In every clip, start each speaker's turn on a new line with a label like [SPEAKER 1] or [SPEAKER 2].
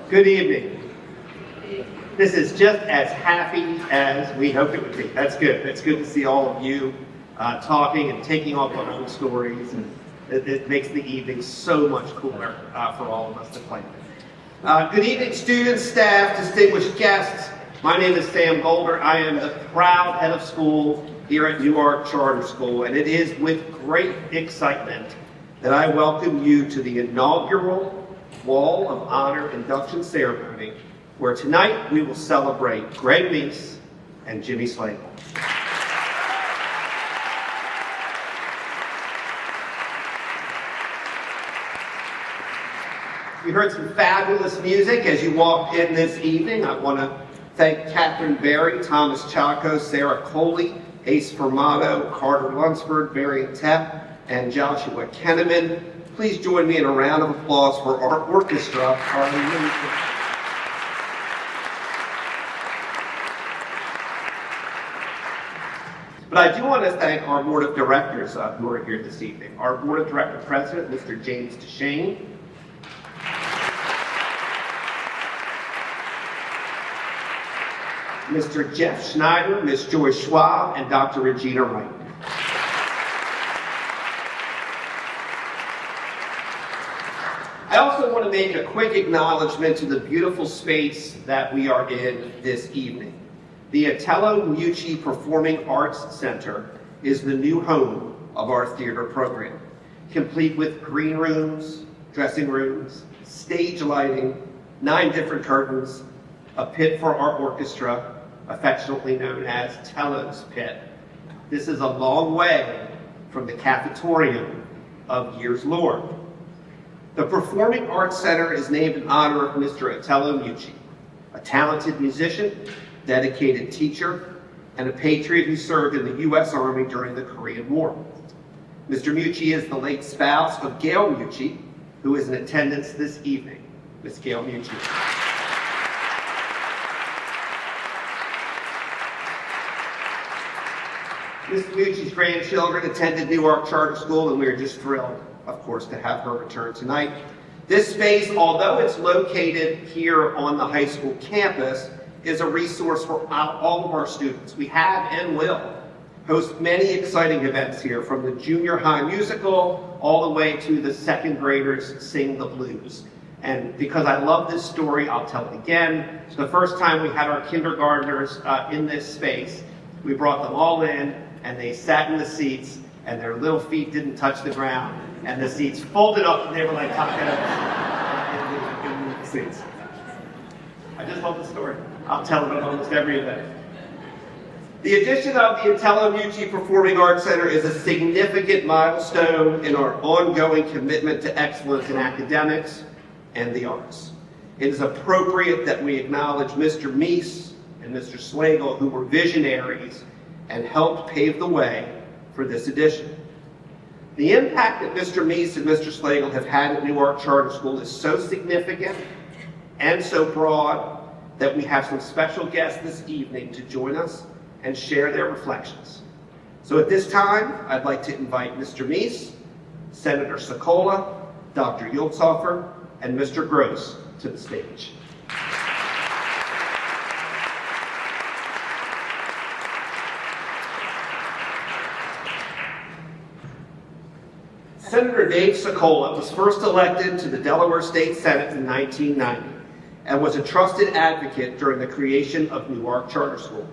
[SPEAKER 1] Good evening. This is just as happy as we hoped it would be. That's good. It's good to see all of you talking and taking off on old stories, and it makes the evening so much cooler for all of us to plan. Good evening, students, staff, distinguished guests. My name is Sam Golder. I am the proud head of school here at Newark Charter School, and it is with great excitement that I welcome you to the inaugural Wall of Honor induction ceremony, where tonight we will celebrate Greg Meese and Jimmy Slagle. You heard some fabulous music as you walked in this evening. I want to thank Catherine Berry, Thomas Chaco, Sarah Coley, Ace Formato, Carter Lunsford, Marion Tepp, and Joshua Kenneman. Please join me in a round of applause for our orchestra. But I do want to thank our board of directors who are here this evening. Our board of director president, Mr. James DeShane. Mr. Jeff Schneider, Ms. Joyce Schwab, and Dr. Regina Wright. I also want to make a quick acknowledgement to the beautiful space that we are in this evening. The Atello Mucci Performing Arts Center is the new home of our theater program, complete with green rooms, dressing rooms, stage lighting, 9 different curtains, a pit for our orchestra, affectionately known as Tello's Pit. This is a long way from the cafetorium of years lore. The Performing Arts Center is named in honor of Mr. Atello Mucci, a talented musician, dedicated teacher, and a patriot who served in the U.S. Army during the Korean War. Mr. Mucci is the late spouse of Gail Mucci, who is in attendance this evening. Ms. Gail Mucci. Ms. Mucci's grandchildren attended Newark Charter School, and we are just thrilled, of course, to have her return tonight. This space, although it's located here on the high school campus, is a resource for all of our students. We have and will host many exciting events here, from the junior high musical all the way to the second graders sing the blues. And because I love this story, I'll tell it again. The first time we had our kindergartners in this space, we brought them all in, and they sat in the seats, and their little feet didn't touch the ground, and the seats folded up, and they were like tucked in the seats. I just love the story. I'll tell it at almost every event. The addition of the Atello Mucci Performing Arts Center is a significant milestone in our ongoing commitment to excellence in academics and the arts. It is appropriate that we acknowledge Mr. Meese and Mr. Slagle, who were visionaries and helped pave the way for this addition. The impact that Mr. Meese and Mr. Slagle have had at Newark Charter School is so significant and so broad that we have some special guests this evening to join us and share their reflections. So at this time, I'd like to invite Mr. Meese, Senator Sokola, Dr. Yultzhofer, and Mr. Gross to the stage. Senator Dave Sokola was first elected to the Delaware State Senate in 1990 and was a trusted advocate during the creation of Newark Charter School.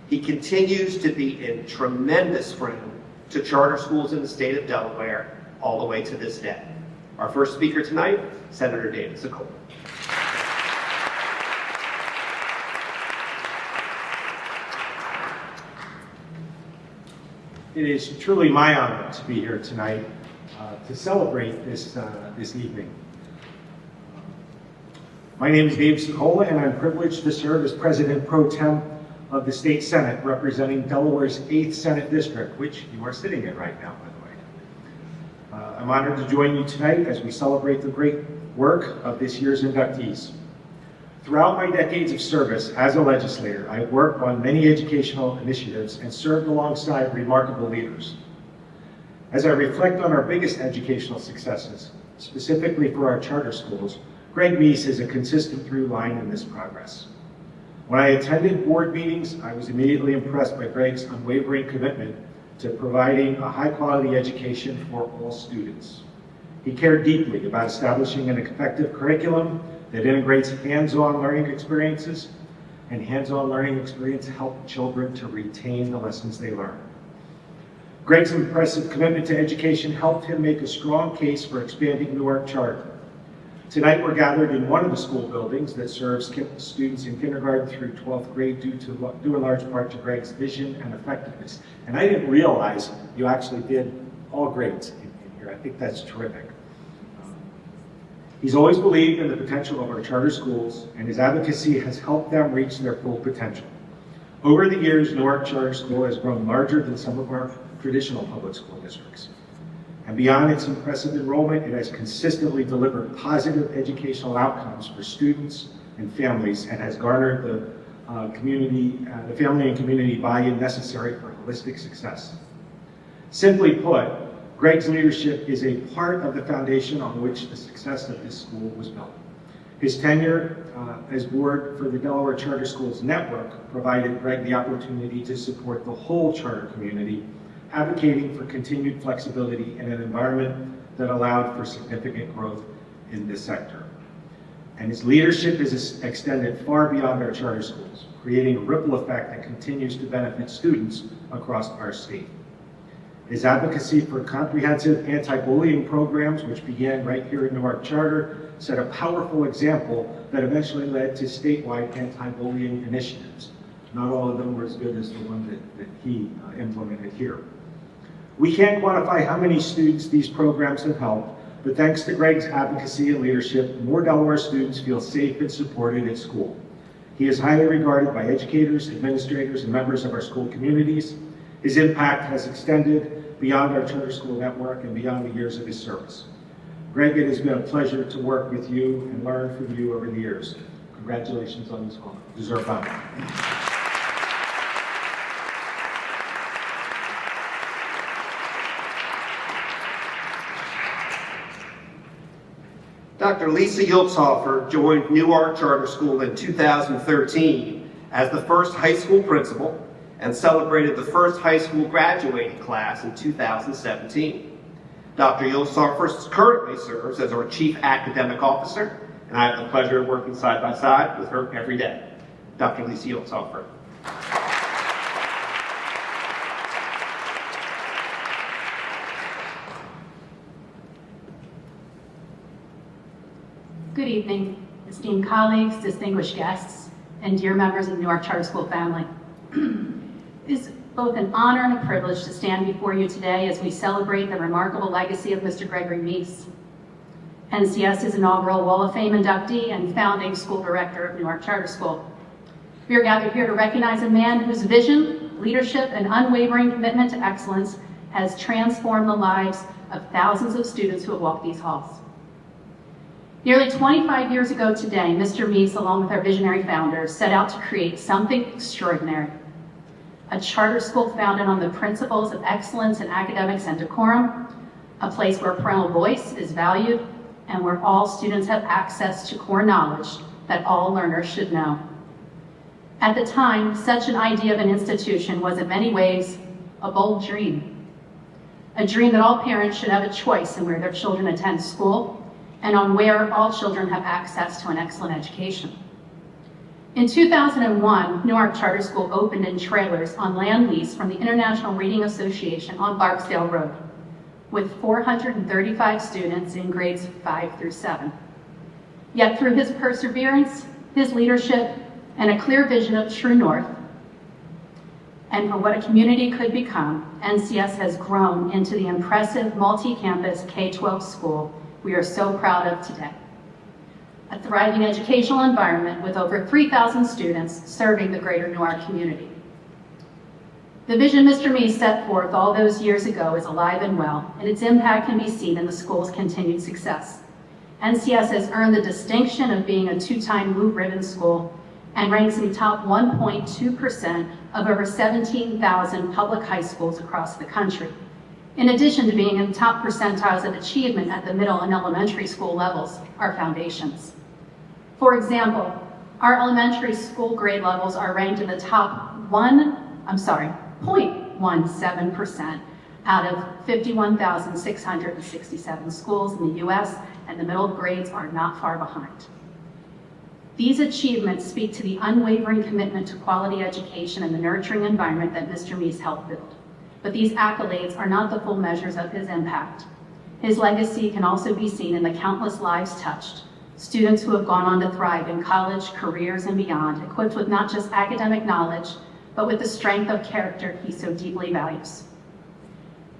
[SPEAKER 1] He continues to be a tremendous friend to charter schools in the state of Delaware all the way to this day. Our first speaker tonight, Senator David Sokola.
[SPEAKER 2] It is truly my honor to be here tonight to celebrate this evening. My name is Dave Sokola, and I'm privileged to serve as President Pro Tem of the State Senate, representing Delaware's 8th Senate District, which you are sitting in right now, by the way. I'm honored to join you tonight as we celebrate the great work of this year's inductees. Throughout my decades of service as a legislator, I've worked on many educational initiatives and served alongside remarkable leaders. As I reflect on our biggest educational successes, specifically for our charter schools, Greg Meese is a consistent through line in this progress. When I attended board meetings, I was immediately impressed by Greg's unwavering commitment to providing a high-quality education for all students. He cared deeply about establishing an effective curriculum that integrates hands-on learning experiences, and hands-on learning experience help children to retain the lessons they learn. Greg's impressive commitment to education helped him make a strong case for expanding Newark Charter. Tonight we're gathered in one of the school buildings that serves students in kindergarten through 12th grade due in large part to Greg's vision and effectiveness. And I didn't realize you actually did all grades in here. I think that's terrific. He's always believed in the potential of our charter schools, and his advocacy has helped them reach their full potential. Over the years, Newark Charter School has grown larger than some of our traditional public school districts. And beyond its impressive enrollment, it has consistently delivered positive educational outcomes for students and families, and has garnered the family and community buy-in necessary for holistic success. Simply put, Greg's leadership is a part of the foundation on which the success of this school was built. His tenure as board for the Delaware Charter Schools Network provided Greg the opportunity to support the whole charter community, advocating for continued flexibility in an environment that allowed for significant growth in this sector. And his leadership is extended far beyond our charter schools, creating a ripple effect that continues to benefit students across our state. His advocacy for comprehensive anti-bullying programs, which began right here in Newark Charter, set a powerful example that eventually led to statewide anti-bullying initiatives. Not all of them were as good as the one that he implemented here. We can't quantify how many students these programs have helped, but thanks to Greg's advocacy and leadership, more Delaware students feel safe and supported at school. He is highly regarded by educators, administrators, and members of our school communities. His impact has extended beyond our charter school network and beyond the years of his service. Greg, it has been a pleasure to work with you and learn from you over the years. Congratulations on this deserved honor.
[SPEAKER 1] Dr. Lisa Yultzhofer joined Newark Charter School in 2013 as the first high school principal and celebrated the first high school graduating class in 2017. Dr. Yultzhofer currently serves as our Chief Academic Officer, and I have the pleasure of working side by side with her every day. Dr. Lisa Yultzhofer.
[SPEAKER 3] Good evening, esteemed colleagues, distinguished guests, and dear members of the Newark Charter School family. It is both an honor and a privilege to stand before you today as we celebrate the remarkable legacy of Mr. Gregory Meese, NCS's inaugural Wall of Fame inductee and founding school director of Newark Charter School. We are gathered here to recognize a man whose vision, leadership, and unwavering commitment to excellence has transformed the lives of thousands of students who have walked these halls. Nearly 25 years ago today, Mr. Meese, along with our visionary founders, set out to create something extraordinary. A charter school founded on the principles of excellence in academics and decorum, a place where parental voice is valued, and where all students have access to core knowledge that all learners should know. At the time, such an idea of an institution was in many ways a bold dream. A dream that all parents should have a choice in where their children attend school, and on where all children have access to an excellent education. In 2001, Newark Charter School opened in trailers on land lease from the International Reading Association on Barksdale Road, with 435 students in grades 5 through 7. Yet through his perseverance, his leadership, and a clear vision of true north, and for what a community could become, NCS has grown into the impressive multi-campus K-12 school we are so proud of today. A thriving educational environment with over 3,000 students serving the greater Newark community. The vision Mr. Meese set forth all those years ago is alive and well, and its impact can be seen in the school's continued success. NCS has earned the distinction of being a 2-time Blue Ribbon school and ranks in the top 1.2% of over 17,000 public high schools across the country, in addition to being in the top percentiles of achievement at the middle and elementary school levels, our foundations. For example, our elementary school grade levels are ranked in the top 0.17% out of 51,667 schools in the U.S., and the middle grades are not far behind. These achievements speak to the unwavering commitment to quality education and the nurturing environment that Mr. Meese helped build. But these accolades are not the full measures of his impact. His legacy can also be seen in the countless lives touched, students who have gone on to thrive in college, careers, and beyond, equipped with not just academic knowledge, but with the strength of character he so deeply values.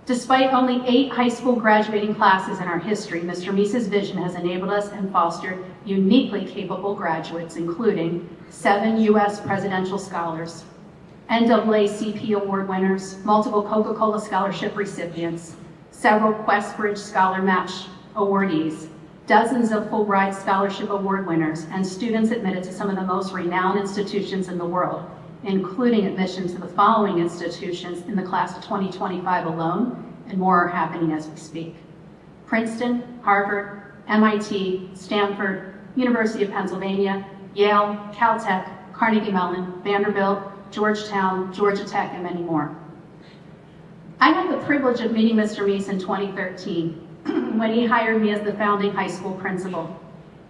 [SPEAKER 3] Despite only 8 high school graduating classes in our history, Mr. Meese's vision has enabled us and fostered uniquely capable graduates, including 7 U.S. presidential scholars, NAACP award winners, multiple Coca-Cola scholarship recipients, several Questbridge Scholar Match awardees, dozens of Fulbright Scholarship Award winners, and students admitted to some of the most renowned institutions in the world, including admission to the following institutions in the class of 2025 alone, and more are happening as we speak: Princeton, Harvard, MIT, Stanford, University of Pennsylvania, Yale, Caltech, Carnegie Mellon, Vanderbilt, Georgetown, Georgia Tech, and many more. I had the privilege of meeting Mr. Meese in 2013 when he hired me as the founding high school principal.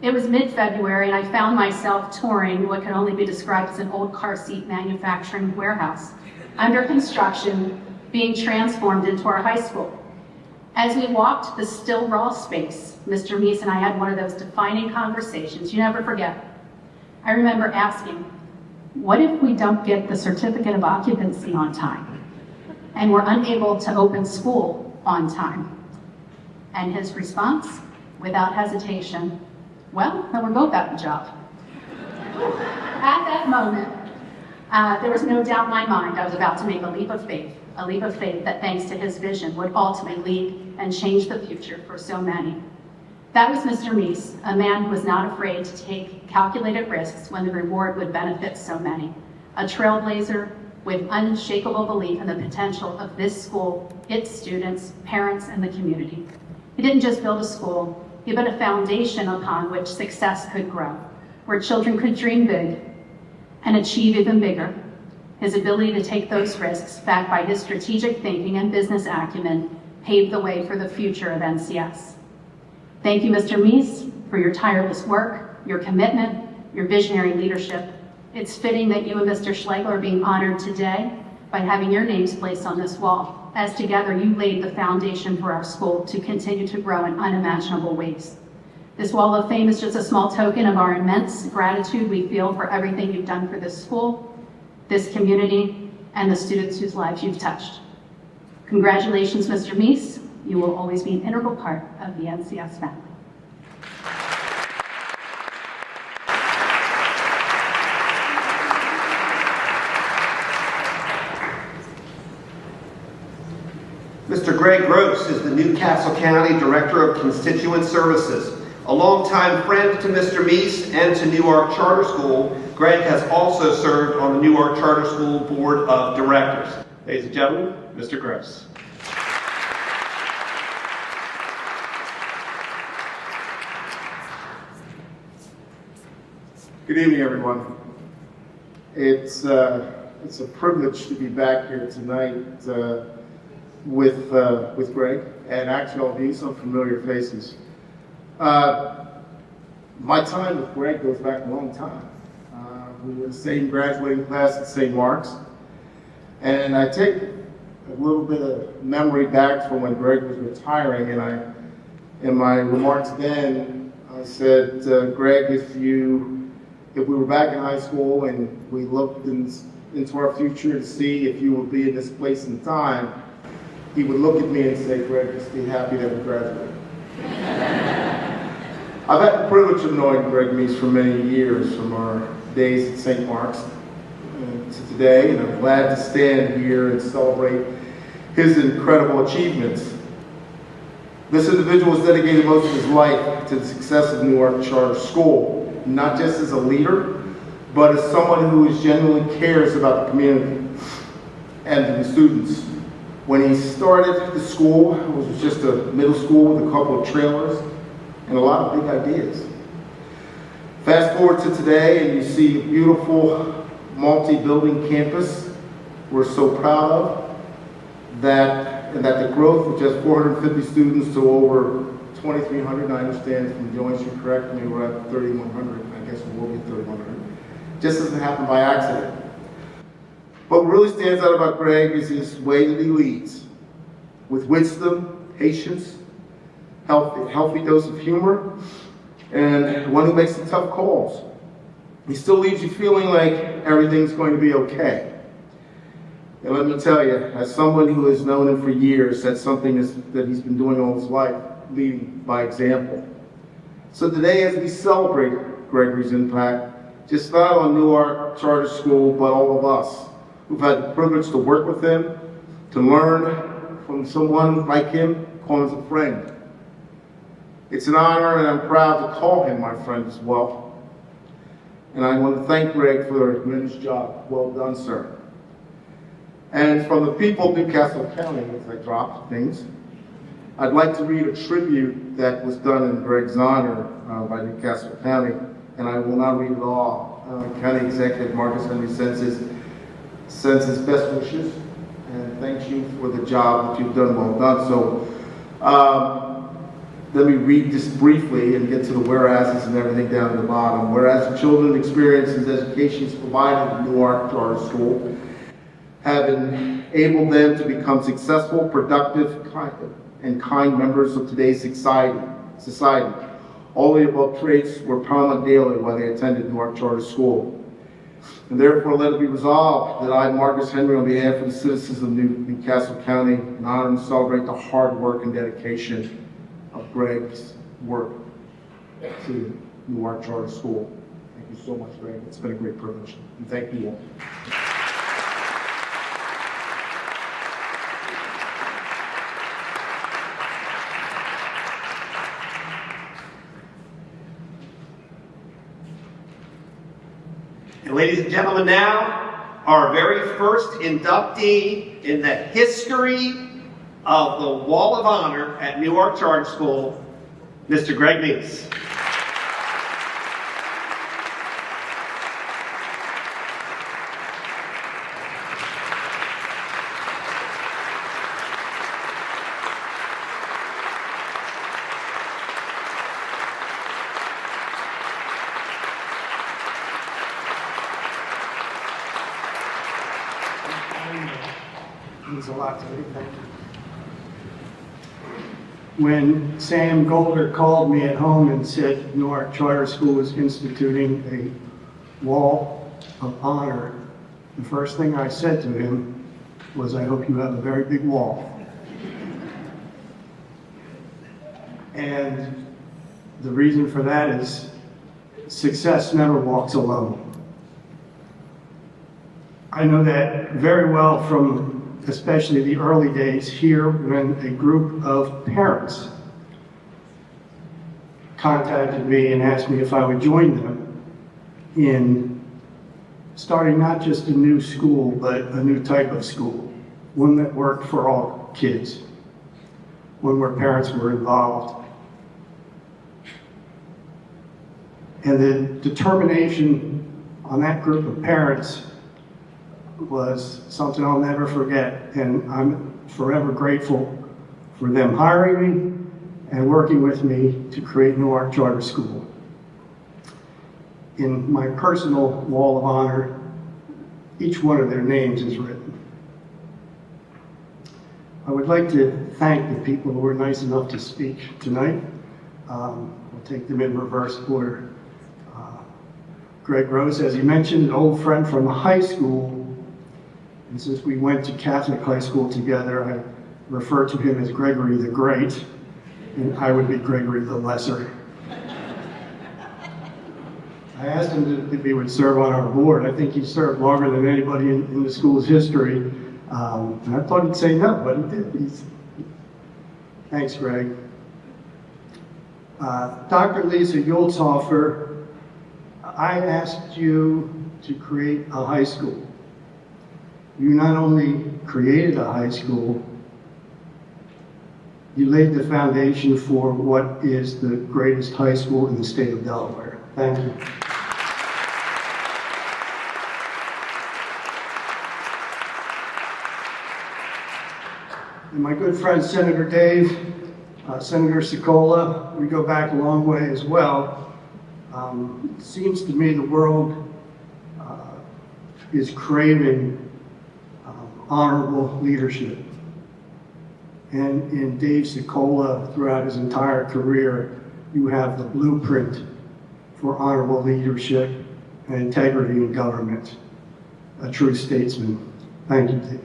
[SPEAKER 3] It was mid-February, and I found myself touring what can only be described as an old car seat manufacturing warehouse under construction, being transformed into our high school. As we walked the still raw space, Mr. Meese and I had one of those defining conversations you never forget. I remember asking, what if we don't get the certificate of occupancy on time and we're unable to open school on time? And his response, without hesitation, well, then we're both out of a job. At that moment, there was no doubt in my mind I was about to make a leap of faith that thanks to his vision would ultimately lead and change the future for so many. That was Mr. Meese, a man who was not afraid to take calculated risks when the reward would benefit so many, a trailblazer with unshakable belief in the potential of this school, its students, parents, and the community. He didn't just build a school, he built a foundation upon which success could grow, where children could dream big and achieve even bigger. His ability to take those risks, backed by his strategic thinking and business acumen, paved the way for the future of NCS. Thank you, Mr. Meese, for your tireless work, your commitment, your visionary leadership. It's fitting that you and Mr. Schlegel are being honored today by having your names placed on this wall, as together you laid the foundation for our school to continue to grow in unimaginable ways. This wall of fame is just a small token of our immense gratitude we feel for everything you've done for this school, this community, and the students whose lives you've touched. Congratulations, Mr. Meese. You will always be an integral part of the NCS family.
[SPEAKER 1] Mr. Greg Gross is the Newcastle County Director of Constituent Services. A longtime friend to Mr. Meese and to Newark Charter School, Greg has also served on the Newark Charter School Board of Directors. Ladies and gentlemen, Mr. Gross.
[SPEAKER 4] Good evening, everyone. It's a privilege to be back here tonight with Greg, and actually all of you, some familiar faces. My time with Greg goes back a long time. We were the same graduating class at St. Mark's, and I take a little bit of memory back from when Greg was retiring, and in my remarks then, I said, Greg, if we were back in high school and we looked into our future to see if you would be in this place and time, he would look at me and say, Greg, just be happy that we graduated. I've had the privilege of knowing Greg Meese for many years, from our days at St. Mark's to today, and I'm glad to stand here and celebrate his incredible achievements. This individual has dedicated most of his life to the success of Newark Charter School, not just as a leader, but as someone who genuinely cares about the community and the students. When he started the school, it was just a middle school with a couple of trailers and a lot of big ideas. Fast forward to today and you see a beautiful multi-building campus we're so proud of, that the growth of just 450 students to over 2,300, I understand from Joyce, you correct me, we're at 3,100, I guess we will be 3,100. Just doesn't happen by accident. What really stands out about Greg is his way that he leads, with wisdom, patience, healthy dose of humor, and one who makes the tough calls. He still leaves you feeling like everything's going to be okay. And let me tell you, as someone who has known him for years, that's something that he's been doing all his life, leading by example. So today, as we celebrate Gregory's impact, just not on Newark Charter School, but all of us who've had the privilege to work with him, to learn from someone like him, call him as a friend. It's an honor, and I'm proud to call him my friend as well. And I want to thank Greg for a tremendous job. Well done, sir. And from the people of Newcastle County, as I drop things, I'd like to read a tribute that was done in Greg's honor by Newcastle County, and I will not read it all. County Executive Marcus Henry sends his best wishes and thanks you for the job that you've done. Well done. So let me read this briefly and get to the whereases and everything down at the bottom. Whereas the children experiences educations provided in Newark Charter School have enabled them to become successful, productive, and kind members of today's society. All the above traits were paramount daily while they attended Newark Charter School. And therefore, let it be resolved that I, Marcus Henry, on behalf of the citizens of Newcastle County, honor and celebrate the hard work and dedication of Greg's work to Newark Charter School. Thank you so much, Greg. It's been a great privilege. And thank you all.
[SPEAKER 1] And ladies and gentlemen, now our very first inductee in the history of the Wall of Honor at Newark Charter School, Mr. Greg Neese.
[SPEAKER 5] Means a lot to me, thank you. When Sam Golder called me at home and said Newark Charter School was instituting a wall of honor, the first thing I said to him was, I hope you have a very big wall. And the reason for that is success never walks alone. I know that very well from especially the early days here when a group of parents contacted me and asked me if I would join them in starting not just a new school, but a new type of school, one that worked for all kids, one where parents were involved. And the determination on that group of parents was something I'll never forget, and I'm forever grateful for them hiring me and working with me to create Newark Charter School. In my personal wall of honor, each one of their names is written. I would like to thank the people who were nice enough to speak tonight. We'll take them in reverse order. Greg Rose, as he mentioned, an old friend from high school. And since we went to Catholic high school together, I refer to him as Gregory the Great, and I would be Gregory the Lesser. I asked him if he would serve on our board. I think he served longer than anybody in the school's history. And I thought he'd say no, but he did. Thanks, Greg. Dr. Lisa Yultzhofer, I asked you to create a high school. You not only created a high school, you laid the foundation for what is the greatest high school in the state of Delaware. Thank you. And my good friend Senator Dave, Senator Cicola, we go back a long way as well. It seems to me the world is craving honorable leadership. And in Dave Cicola, throughout his entire career, you have the blueprint for honorable leadership and integrity in government. A true statesman. Thank you, Dave.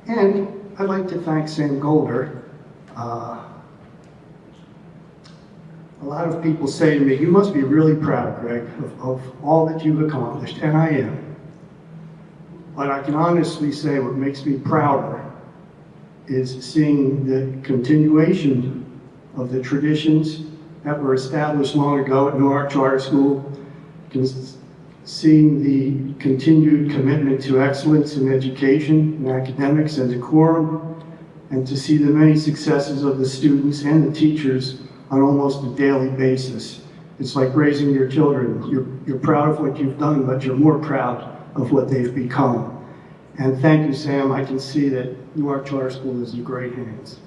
[SPEAKER 5] And I'd like to thank Sam Golder. A lot of people say to me, you must be really proud, Greg, of all that you've accomplished, and I am. But I can honestly say what makes me prouder is seeing the continuation of the traditions that were established long ago at Newark Charter School, seeing the continued commitment to excellence in education and academics and decorum, and to see the many successes of the students and the teachers on almost a daily basis. It's like raising your children. You're proud of what you've done, but you're more proud of what they've become. And thank you, Sam. I can see that Newark Charter School is in great hands.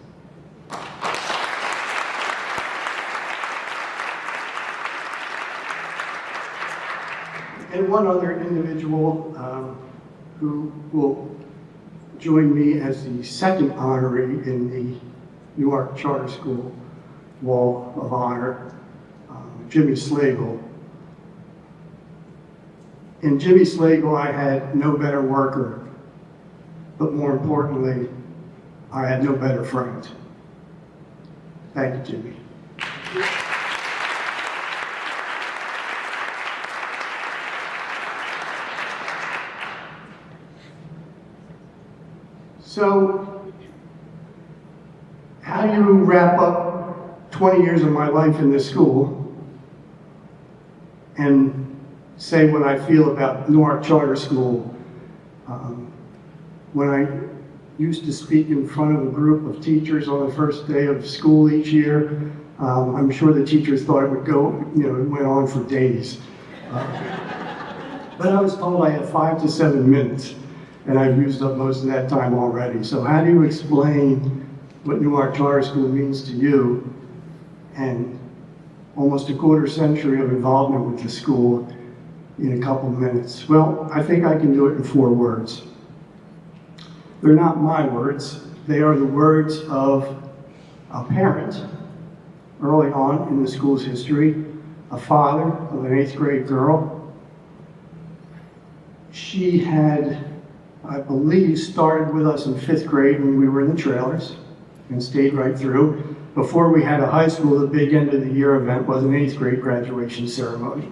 [SPEAKER 5] And one other individual who will join me as the second honoree in the Newark Charter School Wall of Honor, Jimmy Slagle. In Jimmy Slagle, I had no better worker, but more importantly, I had no better friend. Thank you, Jimmy. So, how do you wrap up 20 years of my life in this school and say what I feel about Newark Charter School? When I used to speak in front of a group of teachers on the first day of school each year, I'm sure the teachers thought it would go, it went on for days. But I was told I had 5 to 7 minutes, and I've used up most of that time already. So how do you explain what Newark Charter School means to you and almost a quarter century of involvement with the school in a couple minutes? Well, I think I can do it in 4 words. They're not my words. They are the words of a parent early on in the school's history, a father of an 8th grade girl. She had, I believe, started with us in 5th grade when we were in the trailers and stayed right through. Before we had a high school, the big end of the year event was an 8th grade graduation ceremony.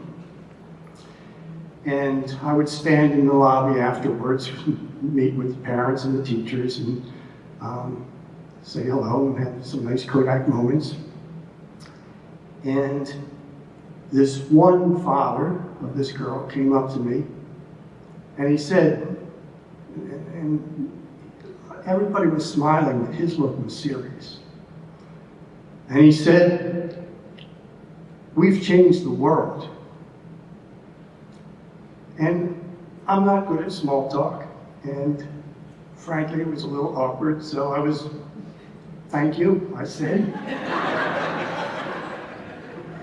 [SPEAKER 5] And I would stand in the lobby afterwards, meet with the parents and the teachers, and say hello and have some nice Kodak moments. And this one father of this girl came up to me, and he said, and everybody was smiling, but his look was serious. And he said, "We've changed the world." And I'm not good at small talk, and frankly, it was a little awkward, so I was, "Thank you," I said.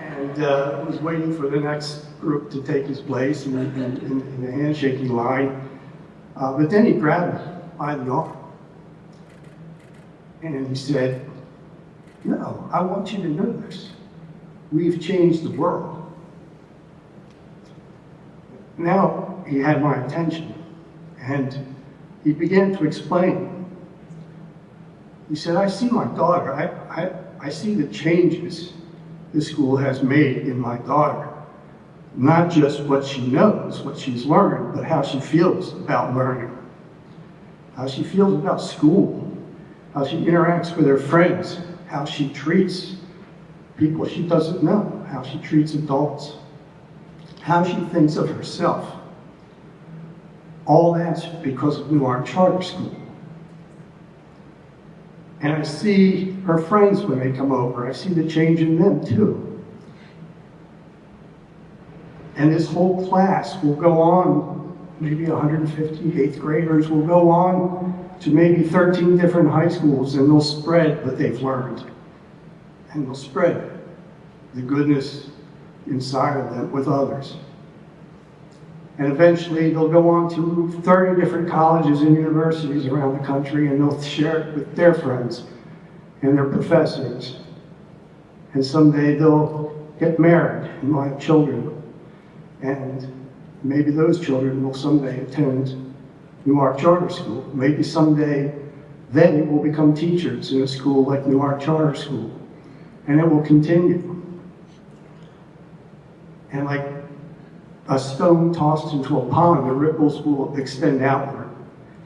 [SPEAKER 5] And was waiting for the next group to take his place in the handshaking line. But then he grabbed me by the arm, and he said, "No, I want you to know this. We've changed the world." Now he had my attention, and he began to explain. He said, "I see my daughter. I see the changes this school has made in my daughter. Not just what she knows, what she's learned, but how she feels about learning. How she feels about school. How she interacts with her friends. How she treats people she doesn't know. How she treats adults. How she thinks of herself. All that's because of Newark Charter School. And I see her friends when they come over. I see the change in them too. And this whole class will go on, maybe 150 eighth graders will go on to maybe 13 different high schools, and they'll spread what they've learned. And they'll spread the goodness inside of them with others. And eventually they'll go on to 30 different colleges and universities around the country, and they'll share it with their friends and their professors. And someday they'll get married and will have children. And maybe those children will someday attend Newark Charter School. Maybe someday they will become teachers in a school like Newark Charter School. And it will continue. And like a stone tossed into a pond, the ripples will extend outward,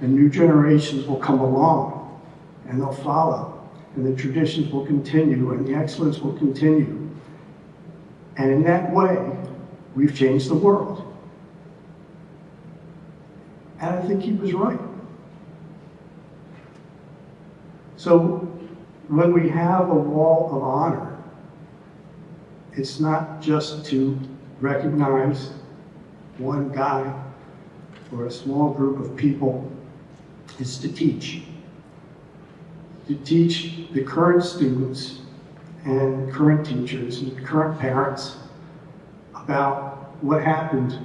[SPEAKER 5] and new generations will come along, and they'll follow, and the traditions will continue, and the excellence will continue. And in that way, we've changed the world. And I think he was right. So when we have a wall of honor, it's not just to recognize one guy or a small group of people. It's to teach. To teach the current students and current teachers and current parents about what happened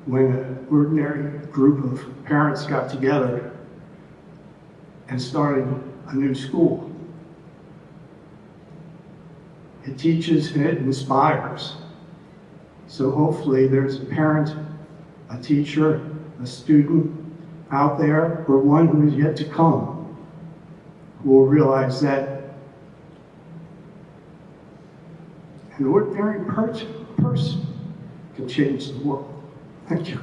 [SPEAKER 5] when an ordinary group of parents got together and started a new school. It teaches and it inspires. So hopefully there's a parent, a teacher, a student out there, or one who is yet to come, who will realize that an ordinary person can change the world. Thank you.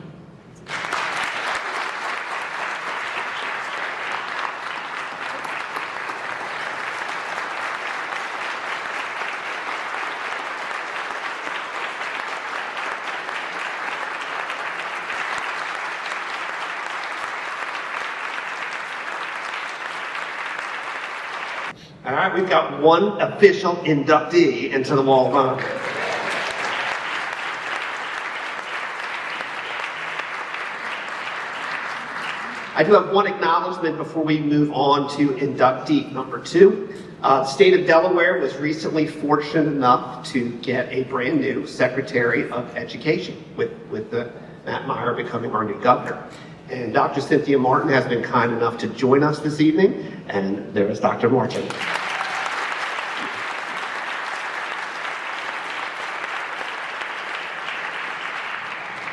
[SPEAKER 1] All right, we've got one official inductee into the Wall of Honor. I do have one acknowledgement before we move on to inductee number 2. The state of Delaware was recently fortunate enough to get a brand new Secretary of Education with Matt Meyer becoming our new governor. And Dr. Cynthia Martin has been kind enough to join us this evening, and there is Dr. Martin.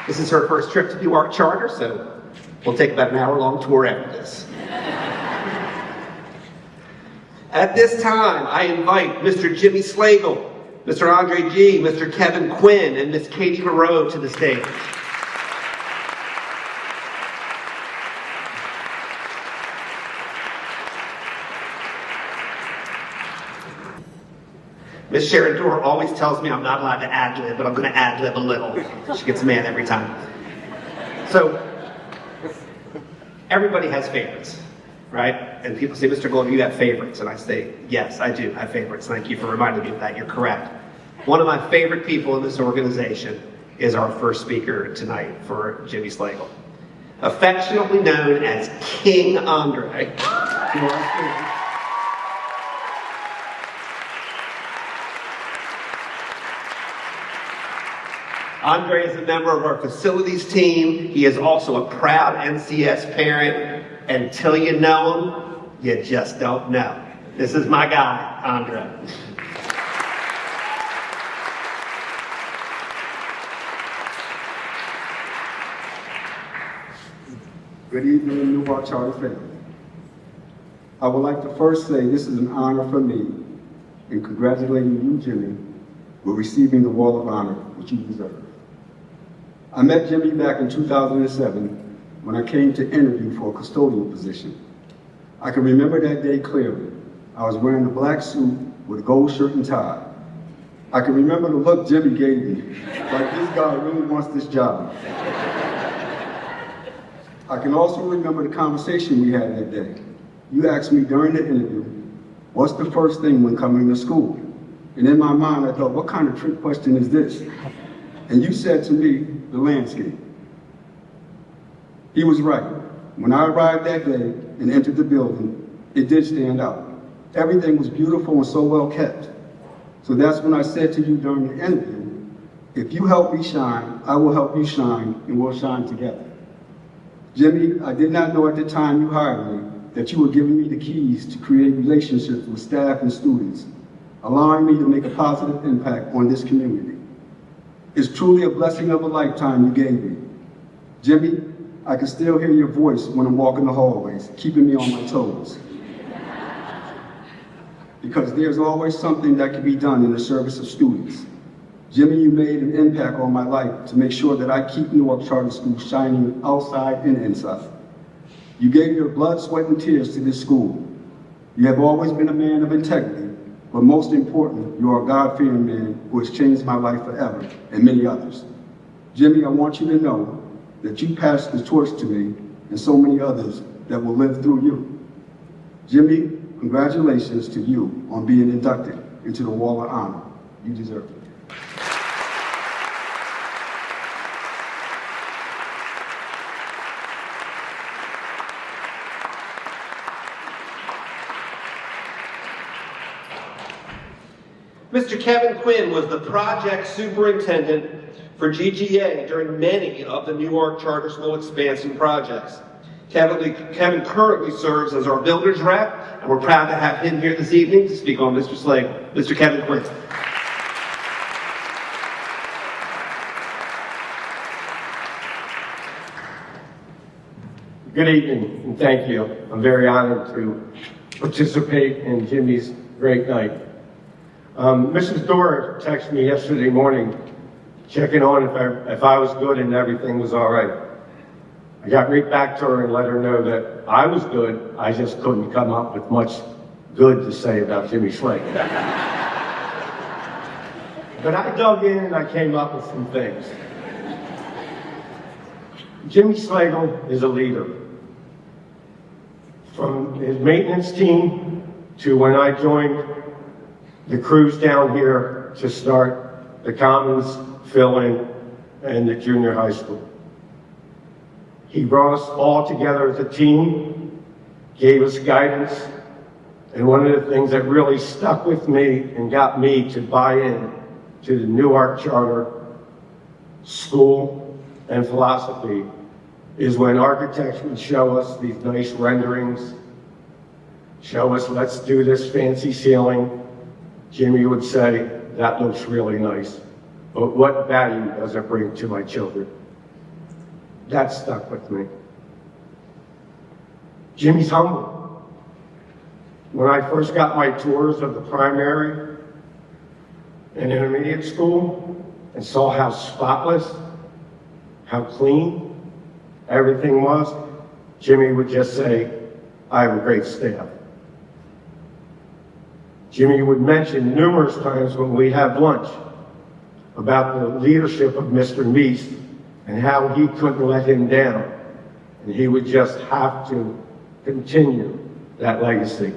[SPEAKER 1] This is her first trip to Newark Charter, so we'll take about an hour-long tour after this. At this time, I invite Mr. Jimmy Slagle, Mr. Andre G., Mr. Kevin Quinn, and Ms. Katie Moreau to the stage. Miss Sharon Dorr always tells me I'm not allowed to ad-lib, but I'm going to ad-lib a little. She gets mad every time. So, everybody has favorites, right? And people say, Mr. Gold, you have favorites. And I say, yes, I do have favorites. Thank you for reminding me of that. You're correct. One of my favorite people in this organization is our first speaker tonight for Jimmy Slagle. Affectionately known as King Andre. Andre is a member of our facilities team. He is also a proud NCS parent. Until you know him, you just don't know. This is my guy, Andre.
[SPEAKER 6] Good evening, Newark Charter family. I would like to first say this is an honor for me in congratulating you, Jimmy, with receiving the Wall of Honor, which you deserve. I met Jimmy back in 2007 when I came to interview for a custodial position. I can remember that day clearly. I was wearing a black suit with a gold shirt and tie. I can remember the look Jimmy gave me, like this guy really wants this job. I can also remember the conversation we had that day. You asked me during the interview, what's the first thing when coming to school? And in my mind, I thought, what kind of trick question is this? And you said to me, the landscape. He was right. When I arrived that day and entered the building, it did stand out. Everything was beautiful and so well kept. So that's when I said to you during the interview, if you help me shine, I will help you shine, and we'll shine together. Jimmy, I did not know at the time you hired me that you were giving me the keys to create relationships with staff and students, allowing me to make a positive impact on this community. It's truly a blessing of a lifetime you gave me. Jimmy, I can still hear your voice when I'm walking the hallways, keeping me on my toes. Because there's always something that can be done in the service of students. Jimmy, you made an impact on my life to make sure that I keep Newark Charter School shining outside and inside. You gave your blood, sweat, and tears to this school. You have always been a man of integrity, but most important, you are a God-fearing man who has changed my life forever, and many others. Jimmy, I want you to know that you passed the torch to me and so many others that will live through you. Jimmy, congratulations to you on being inducted into the Wall of Honor. You deserve it.
[SPEAKER 1] Mr. Kevin Quinn was the project superintendent for GGA during many of the Newark Charter School expansion projects. Kevin currently serves as our builders rep, and we're proud to have him here this evening to speak on Mr. Slagle. Mr. Kevin Quinn.
[SPEAKER 7] Good evening, and thank you. I'm very honored to participate in Jimmy's great night. Mrs. Dorr texted me yesterday morning, checking on if I was good and everything was all right. I got right back to her and let her know that I was good, I just couldn't come up with much good to say about Jimmy Slagle. But I dug in and I came up with some things. Jimmy Slagle is a leader. From his maintenance team to when I joined the crews down here to start the Commons, fill-in, and the junior high school. He brought us all together as a team, gave us guidance, and one of the things that really stuck with me and got me to buy in to the Newark Charter School and philosophy is when architects would show us these nice renderings, show us, let's do this fancy ceiling. Jimmy would say, that looks really nice, but what value does it bring to my children? That stuck with me. Jimmy's humble. When I first got my tours of the primary and intermediate school and saw how spotless, how clean everything was, Jimmy would just say, I have a great staff. Jimmy would mention numerous times when we'd have lunch about the leadership of Mr. Meese and how he couldn't let him down. And he would just have to continue that legacy.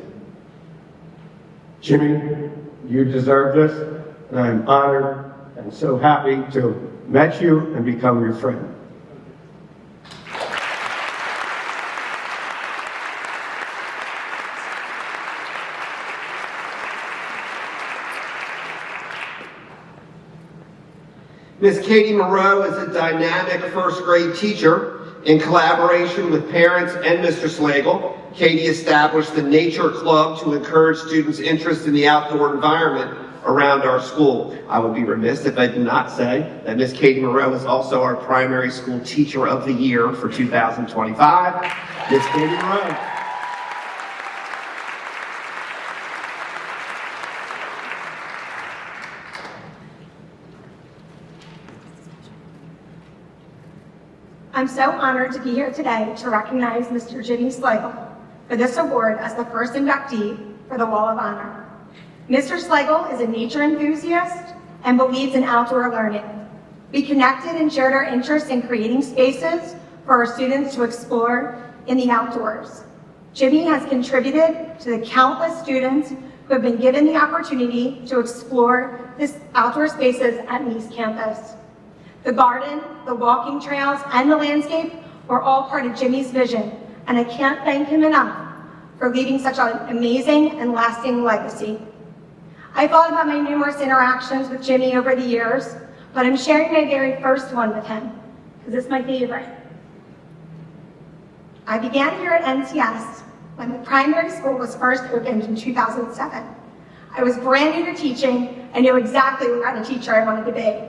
[SPEAKER 7] Jimmy, you deserve this, and I'm honored and so happy to have met you and become your friend.
[SPEAKER 1] Ms. Katie Moreau is a dynamic first grade teacher. In collaboration with parents and Mr. Slagle, Katie established the Nature Club to encourage students' interest in the outdoor environment around our school. I would be remiss if I did not say that Ms. Katie Moreau is also our primary school teacher of the year for 2025. Ms. Katie Moreau.
[SPEAKER 8] I'm so honored to be here today to recognize Mr. Jimmy Slagle for this award as the first inductee for the Wall of Honor. Mr. Slagle is a nature enthusiast and believes in outdoor learning. We connected and shared our interest in creating spaces for our students to explore in the outdoors. Jimmy has contributed to the countless students who have been given the opportunity to explore this outdoor spaces at East Campus. The garden, the walking trails, and the landscape were all part of Jimmy's vision, and I can't thank him enough for leaving such an amazing and lasting legacy. I thought about my numerous interactions with Jimmy over the years, but I'm sharing my very first one with him, because it's my favorite. I began here at NCS when the primary school was first opened in 2007. I was brand new to teaching and knew exactly what kind of teacher I wanted to be.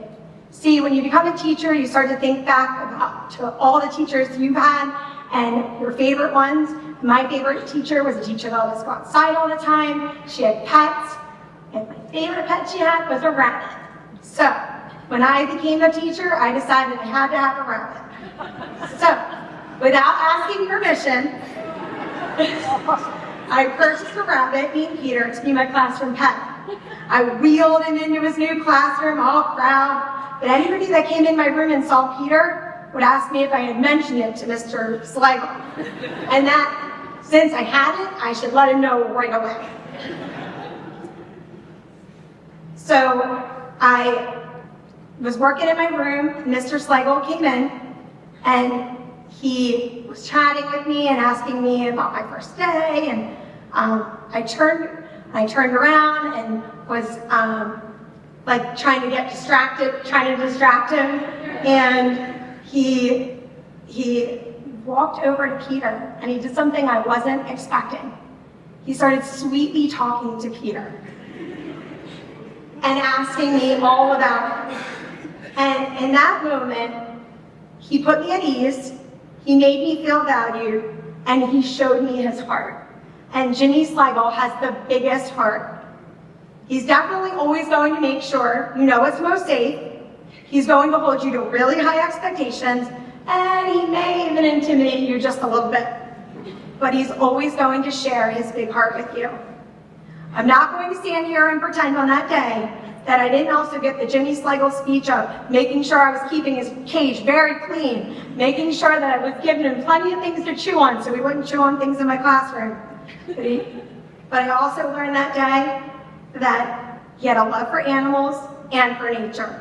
[SPEAKER 8] See, when you become a teacher, you start to think back to all the teachers you've had and your favorite ones. My favorite teacher was a teacher that let us go outside all the time. She had pets, and my favorite pet she had was a rabbit. So, when I became a teacher, I decided I had to have a rabbit. So, without asking permission, I purchased a rabbit named Peter to be my classroom pet. I wheeled him into his new classroom, all proud, but anybody that came in my room and saw Peter would ask me if I had mentioned it to Mr. Slagle, and that, since I hadn't, I should let him know right away. So, I was working in my room, Mr. Slagle came in, and he was chatting with me and asking me about my first day, and I turned around and was like trying to distract him, and he walked over to Peter and he did something I wasn't expecting. He started sweetly talking to Peter and asking me all about it. And in that moment, he put me at ease, he made me feel valued, and he showed me his heart. And Jimmy Slagle has the biggest heart. He's definitely always going to make sure you know what's most safe. He's going to hold you to really high expectations, and he may even intimidate you just a little bit. But he's always going to share his big heart with you. I'm not going to stand here and pretend on that day that I didn't also get the Jimmy Slagle speech of making sure I was keeping his cage very clean, making sure that I was giving him plenty of things to chew on so he wouldn't chew on things in my classroom. But I also learned that day that he had a love for animals and for nature.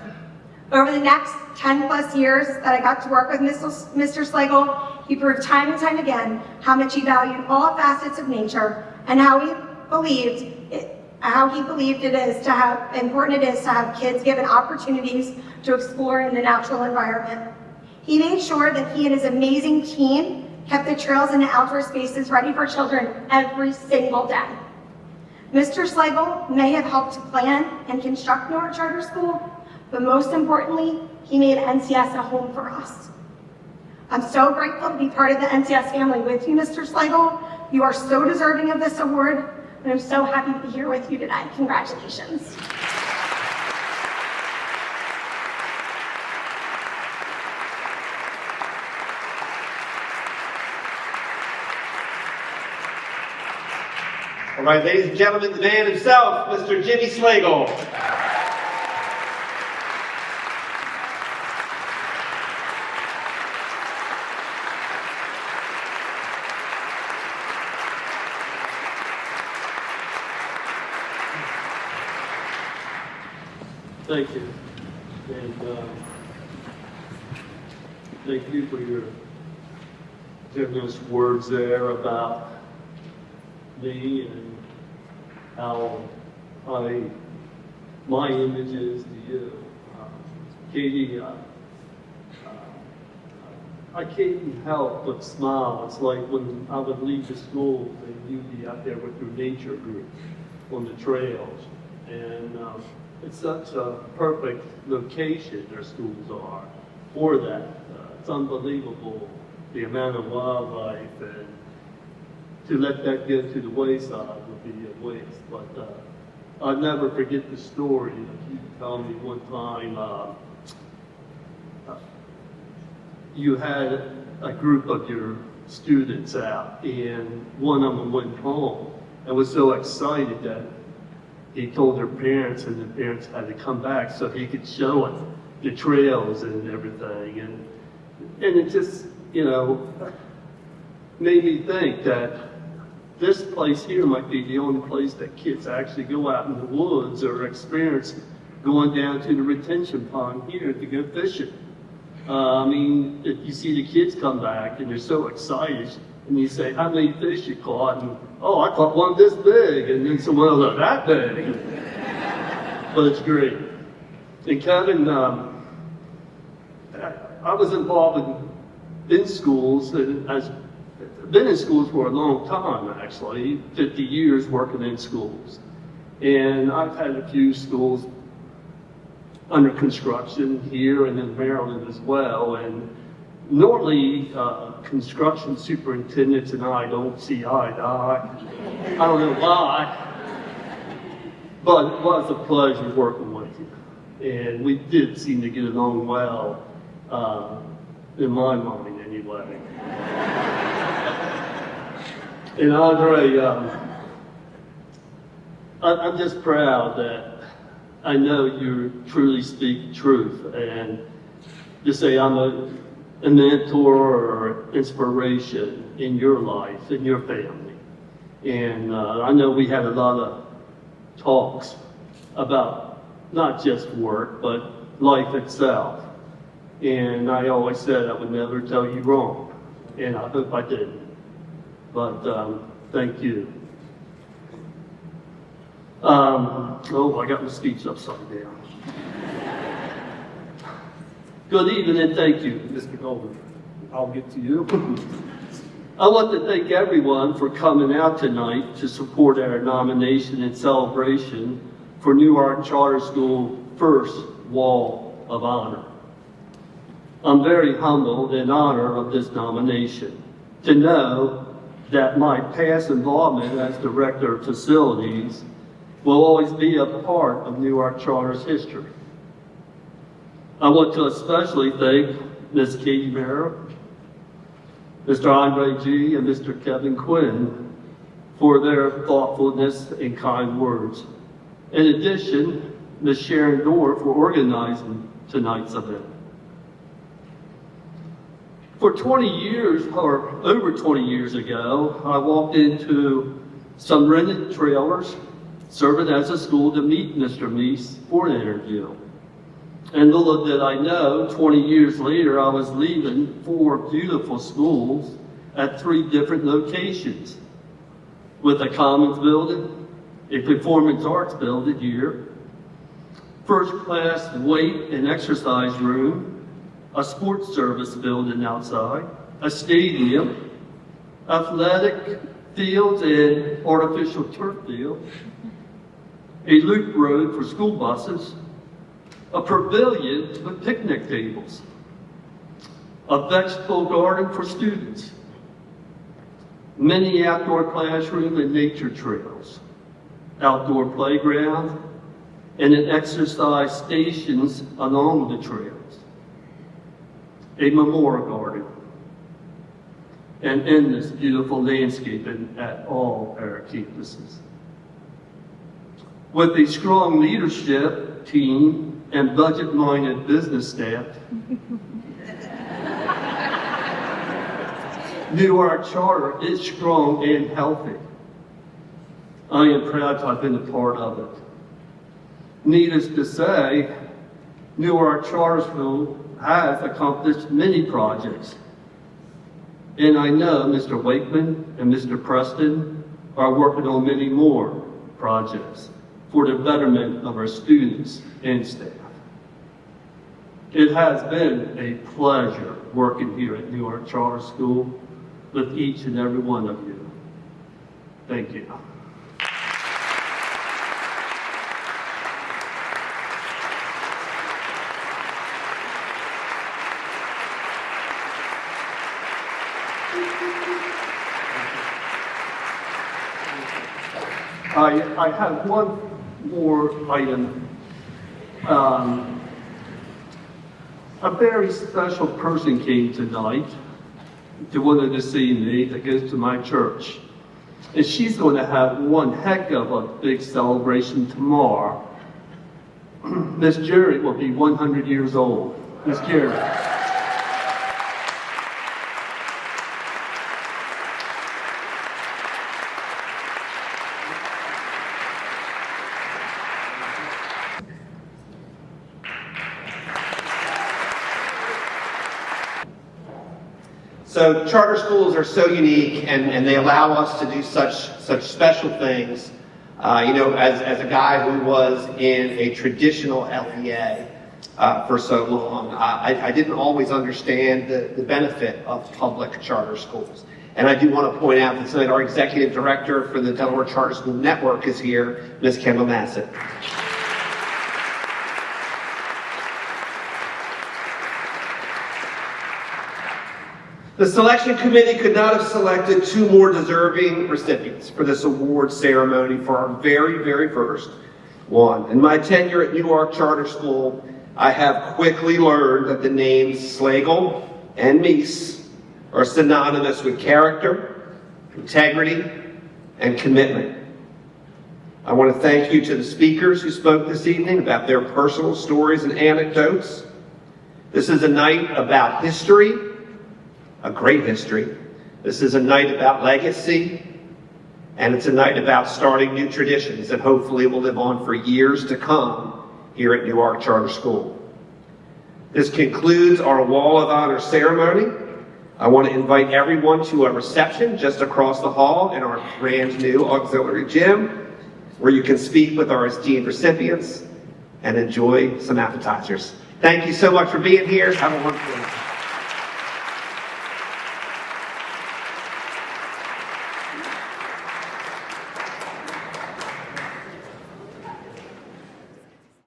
[SPEAKER 8] Over the next 10 plus years that I got to work with Mr. Slagle, he proved time and time again how much he valued all facets of nature and how he believed important it is to have kids given opportunities to explore in the natural environment. He made sure that he and his amazing team kept the trails and the outdoor spaces ready for children every single day. Mr. Slagle may have helped to plan and construct Newark Charter School, but most importantly, he made NCS a home for us. I'm so grateful to be part of the NCS family with you, Mr. Slagle. You are so deserving of this award, and I'm so happy to be here with you today. Congratulations.
[SPEAKER 1] All right, ladies and gentlemen, the man himself, Mr. Jimmy Slagle.
[SPEAKER 9] Thank you. And thank you for your generous words there about me and how my image is to you. Katie, I can't help but smile. It's like when I would leave the school and you'd be out there with your nature group on the trails. And it's such a perfect location, their schools are, for that. It's unbelievable, the amount of wildlife, and to let that get to the wayside would be a waste. But I'll never forget the story that you told me one time. You had a group of your students out, and one of them went home and was so excited that he told their parents, and the parents had to come back so he could show them the trails and everything. And it just, made me think that this place here might be the only place that kids actually go out in the woods or experience going down to the retention pond here to go fishing. I mean, if you see the kids come back and they're so excited, and you say, how many fish you caught? And, oh, I caught one this big, and then someone else, that big. But it's great. And Kevin, I was involved in schools, and I've been in schools for a long time, actually, 50 years working in schools. And I've had a few schools under construction here and in Maryland as well. And normally, construction superintendents and I don't see eye to eye. I don't know why, but it was a pleasure working with you. And we did seem to get along well, in my mind anyway. And Andre, I'm just proud that I know you truly speak truth, and to say I'm a mentor or inspiration in your life, in your family. And I know we had a lot of talks about not just work, but life itself. And I always said I would never tell you wrong, and I hope I didn't. But thank you. Oh, I got my speech upside down. Good evening and thank you, Mr. Golden. I'll get to you. I want to thank everyone for coming out tonight to support our nomination and celebration for Newark Charter School First Wall of Honor. I'm very humbled and honored of this nomination to know that my past involvement as Director of Facilities will always be a part of Newark Charter's history. I want to especially thank Ms. Katie Merrill, Mr. Andre G., and Mr. Kevin Quinn for their thoughtfulness and kind words. In addition, Ms. Sharon Dorr for organizing tonight's event. For 20 years, or over 20 years ago, I walked into some rented trailers serving as a school to meet Mr. Meese for an interview. And little did I know, 20 years later, I was leaving 4 beautiful schools at 3 different locations, with a Commons building, a Performance Arts building here, first-class weight and exercise room, a sports service building outside, a stadium, athletic fields and artificial turf field, a loop road for school buses, a pavilion with picnic tables, a vegetable garden for students, many outdoor classroom and nature trails, outdoor playground, and an exercise stations along the trails, a memorial garden, and endless beautiful landscaping at all our campuses. With a strong leadership team and budget-minded business staff, Newark Charter is strong and healthy. I am proud to have been a part of it. Needless to say, Newark Charter School has accomplished many projects. And I know Mr. Wakeman and Mr. Preston are working on many more projects for the betterment of our students and staff. It has been a pleasure working here at Newark Charter School with each and every one of you. Thank you. I have one more item. A very special person came tonight to wanted to see me that goes to my church. And she's going to have one heck of a big celebration tomorrow. Miss Jerry will be 100 years old. Miss Jerry.
[SPEAKER 1] So charter schools are so unique, and they allow us to do such special things. As a guy who was in a traditional LEA for so long, I didn't always understand the benefit of public charter schools. And I do want to point out that tonight our executive director for the Delaware Charter School Network is here, Ms. Kendall Massett. The selection committee could not have selected two more deserving recipients for this award ceremony for our very, very first one. In my tenure at Newark Charter School, I have quickly learned that the names Slagle and Meese are synonymous with character, integrity, and commitment. I want to thank you to the speakers who spoke this evening about their personal stories and anecdotes. This is a night about history, a great history. This is a night about legacy, and it's a night about starting new traditions that hopefully will live on for years to come here at Newark Charter School. This concludes our Wall of Honor ceremony. I want to invite everyone to a reception just across the hall in our brand new auxiliary gym, where you can speak with our esteemed recipients and enjoy some appetizers. Thank you so much for being here. Have a wonderful day.